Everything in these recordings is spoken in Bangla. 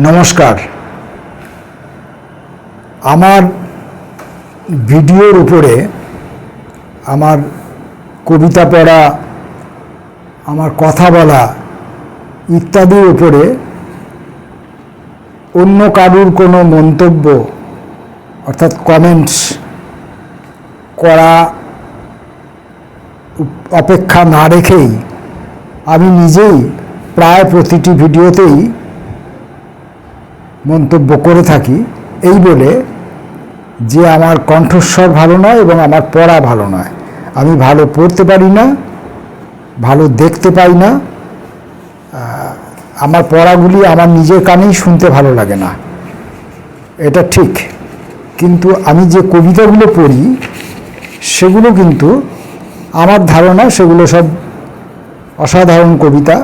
নমস্কার। আমার ভিডিওর উপরে আমার কবিতা পড়া, আমার কথা বলা ইত্যাদির উপরে অন্য কারুর কোনো মন্তব্য অর্থাৎ কমেন্টস করা অপেক্ষা না রেখেই আমি নিজেই প্রায় প্রতিটি ভিডিওতেই মন্তব্য করে থাকি, এই বলে যে আমার কণ্ঠস্বর ভালো নয় এবং আমার পড়া ভালো নয়। আমি ভালো পড়তে পারি না, ভালো দেখতে পাই না, আমার পড়াগুলি আমার নিজের কানেই শুনতে ভালো লাগে না, এটা ঠিক। কিন্তু আমি যে কবিতাগুলো পড়ি সেগুলো কিন্তু আমার ধারণা সেগুলো সব অসাধারণ কবিতা।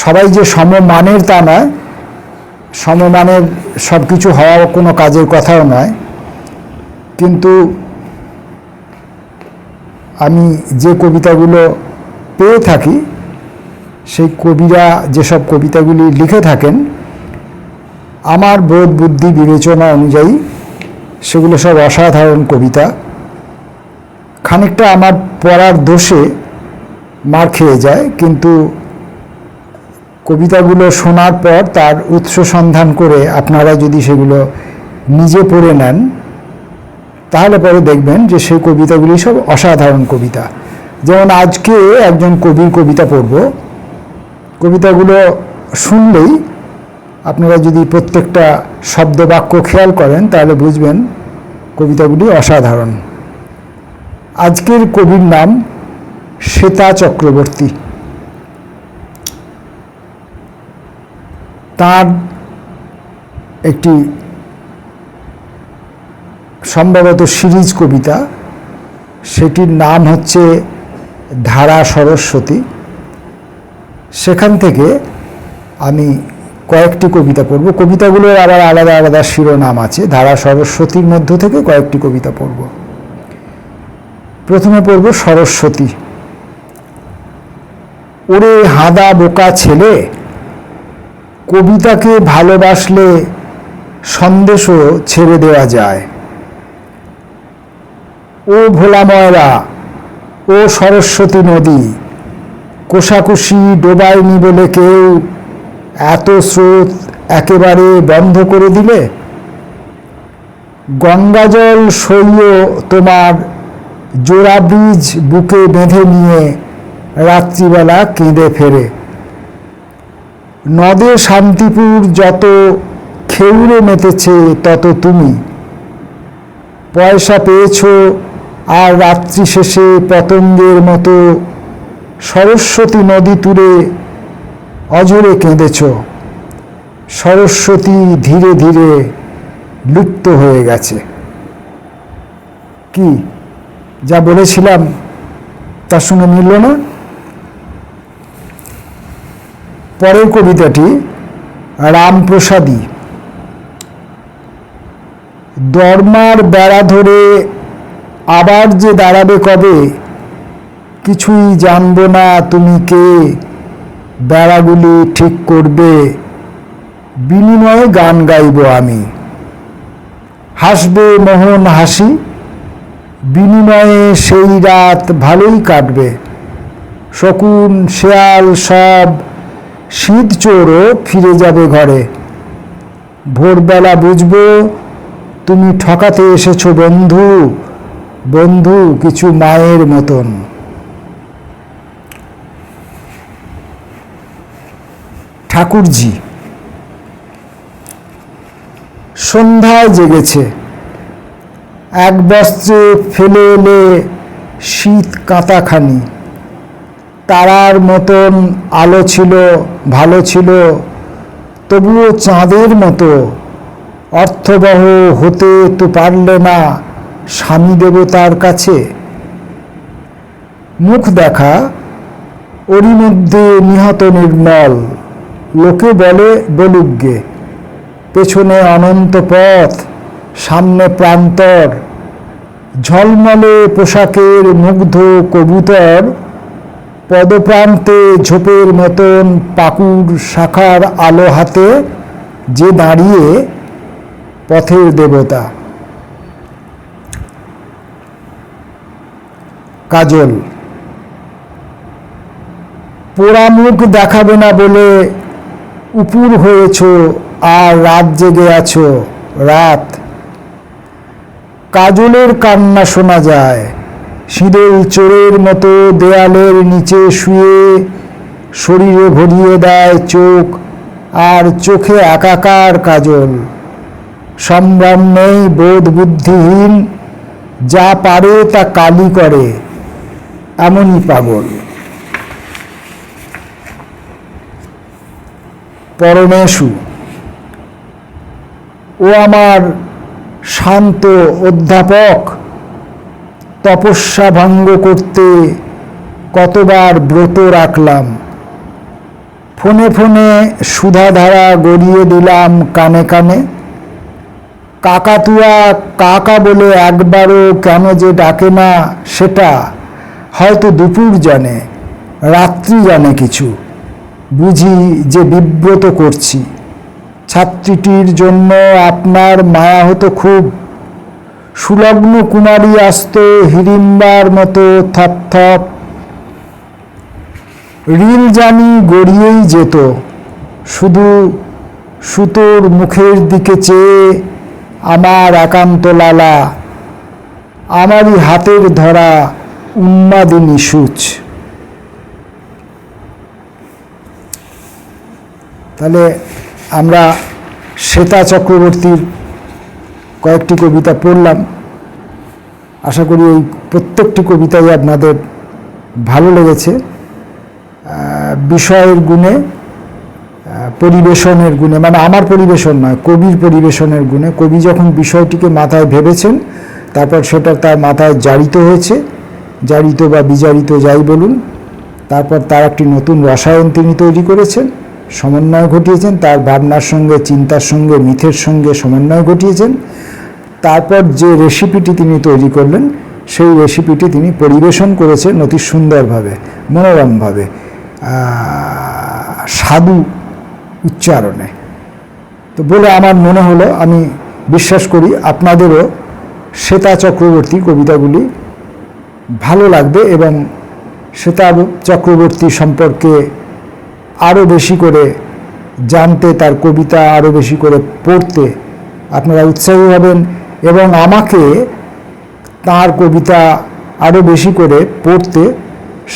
সবাই যে সমমানের তা নয়, সমমানের সব কিছু হওয়া কোনো কাজের কথাও নয়, কিন্তু আমি যে কবিতাগুলো পেয়ে থাকি সেই কবিরা যেসব কবিতাগুলি লিখে থাকেন আমার বোধ বুদ্ধি বিবেচনা অনুযায়ী সেগুলো সব অসাধারণ কবিতা। খানিকটা আমার পড়ার দোষে মার খেয়ে যায়, কিন্তু কবিতাগুলো শোনার পর তার উৎস সন্ধান করে আপনারা যদি সেগুলো নিজে পড়ে নেন তাহলে পরে দেখবেন যে সেই কবিতাগুলি সব অসাধারণ কবিতা। যেমন আজকে একজন কবির কবিতা পড়ব, কবিতাগুলো শুনলেই আপনারা যদি প্রত্যেকটা শব্দ বাক্য খেয়াল করেন তাহলে বুঝবেন কবিতাগুলি অসাধারণ। আজকের কবির নাম শ্বেতা চক্রবর্তী। তার একটি সম্ভবত সিরিজ কবিতা, সেটির নাম হচ্ছে ধারা সরস্বতী। সেখান থেকে আমি কয়েকটি কবিতা পড়ব। কবিতাগুলোর আবার আলাদা আলাদা শিরোনাম আছে। ধারা সরস্বতীর মধ্য থেকে কয়েকটি কবিতা পড়ব। প্রথমে পড়ব সরস্বতী। ওরে হাঁদা বোকা ছেলে, কবিতাকে ভালোবাসলে সন্দেশও ছেড়ে দেওয়া যায়। ও ভোলা ময়রা, ও সরস্বতী নদী, কোষাকুষি ডোবায়নি বলে কেউ এত স্রোত একেবারে বন্ধ করে দিলে। গঙ্গাজল সইও তোমার জোড়া ব্রিজ বুকে বেঁধে নিয়ে রাত্রিবেলা কেঁদে ফেরে। নদে শান্তিপুর যত খেউড়ে মেতেছে তত তুমি পয়সা পেয়েছ আর রাত্রি শেষে পতঙ্গের মতো সরস্বতী নদী তীরে অঝরে কেঁদেছ। সরস্বতী ধীরে ধীরে লুপ্ত হয়ে গেছে। কি যা বলেছিলাম তার সঙ্গে মিলল না? পরের কবিতাটি রামপ্রসাদী। দরমার বেড়া ধরে আবার যে দাঁড়াবে কবে, কিছুই জানবো না তুমি কে, বেড়াগুলি ঠিক করবে বিনিময়ে গান গাইব আমি। হাসবে মোহন হাসি, বিনিময়ে সেই রাত ভালোই কাটবে। শকুন শেয়াল সব শীত চোরও ফিরে যাবে ঘরে। ভোরবেলা বুঝবো তুমি ঠকাতে এসেছো বন্ধু, বন্ধু কিছু মায়ের মতন। ঠাকুরজি। সন্ধ্যায় জেগেছে, এক বস্ত্রে ফেলে এলে শীত কাঁতাখানি। তারার মতন আলো ছিল, ভালো ছিল, তবুও চাঁদের মতো অর্থবহ হতে তো পারলে না স্বামী দেবতার কাছে। মুখ দেখা ওরই মধ্যে নিহত নির্মল, লোকে বলে বলুগ্গে। পেছনে অনন্ত পথ, সামনে প্রান্তর, ঝলমলে পোশাকের মুগ্ধ কবুতর পদপ্রান্তে ঝোপের মতন পাকুড় শাখার আলো হাতে যে দাঁড়িয়ে পথের দেবতা। কাজল। পোড়া মুখ দেখাবে না বলে উপুর হয়েছ আর রাত জেগে আছো রাত। কাজলের কান্না শোনা যায় শীতল চোরের মতো দেয়ালের নিচে শুয়ে, শরীরে ভরিয়ে দেয় চোখ আর চোখে একাকার কাজল। সম্ভ্রম নেই, বোধ বুদ্ধিহীন, যা পারে তা কালি করে, এমনই পাগল। পরমেশু। ও আমার শান্ত অধ্যাপক, তপস্যা ভঙ্গ করতে কতবার ব্রত রাখলাম। ফোনে ফোনে সুধাধারা গড়িয়ে দিলাম কানে কানে। কাকাতুয়া কাকা বলে একবারও কেন যে ডাকে না সেটা হয়তো দুপুর জানে, রাত্রি জানে কিছু। বুঝি যে বিব্রত করছি। ছাত্রীটির জন্য আপনার মায়া হতো খুব। সুলগ্ন কুমারী আসত হিড়িম্বার মতো থপ থপ। রিল জানি গড়িয়েই যেত, শুধু সুতোর মুখের দিকে চেয়ে আমার একান্ত লালা, আমারই হাতের ধরা উন্মাদিনী সূচ। তাহলে আমরা শ্বেতা চক্রবর্তীর কয়েকটি কবিতা পড়লাম। আশা করি এই প্রত্যেকটি কবিতাই আপনাদের ভালো লেগেছে। বিষয়ের গুণে, পরিবেশনের গুণে, মানে আমার পরিবেশন নয়, কবির পরিবেশনের গুণে। কবি যখন বিষয়টিকে মাথায় ভেবেছেন, তারপর সেটা তার মাথায় জারিত হয়েছে, জারিত বা বিজারিত যাই বলুন, তারপর তার একটি নতুন রসায়ন তিনি তৈরি করেছেন, সমন্বয় ঘটিয়েছেন, তার ভাবনার সঙ্গে, চিন্তার সঙ্গে, মিথের সঙ্গে সমন্বয় ঘটিয়েছেন। তারপর যে রেসিপিটি তিনি তৈরি করলেন, সেই রেসিপিটি তিনি পরিবেশন করেছেন অতি সুন্দরভাবে, মনোরমভাবে, সাধু উচ্চারণে। তো বলে আমার মনে হলো, আমি বিশ্বাস করি আপনাদেরও শ্বেতা চক্রবর্তী কবিতাগুলি ভালো লাগবে এবং শ্বেতা চক্রবর্তী সম্পর্কে আরও বেশি করে জানতে, তার কবিতা আরও বেশি করে পড়তে আপনারা উৎসাহী হবেন এবং আমাকে তার কবিতা আরও বেশি করে পড়তে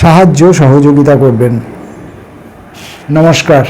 সাহায্য সহযোগিতা করবেন। নমস্কার।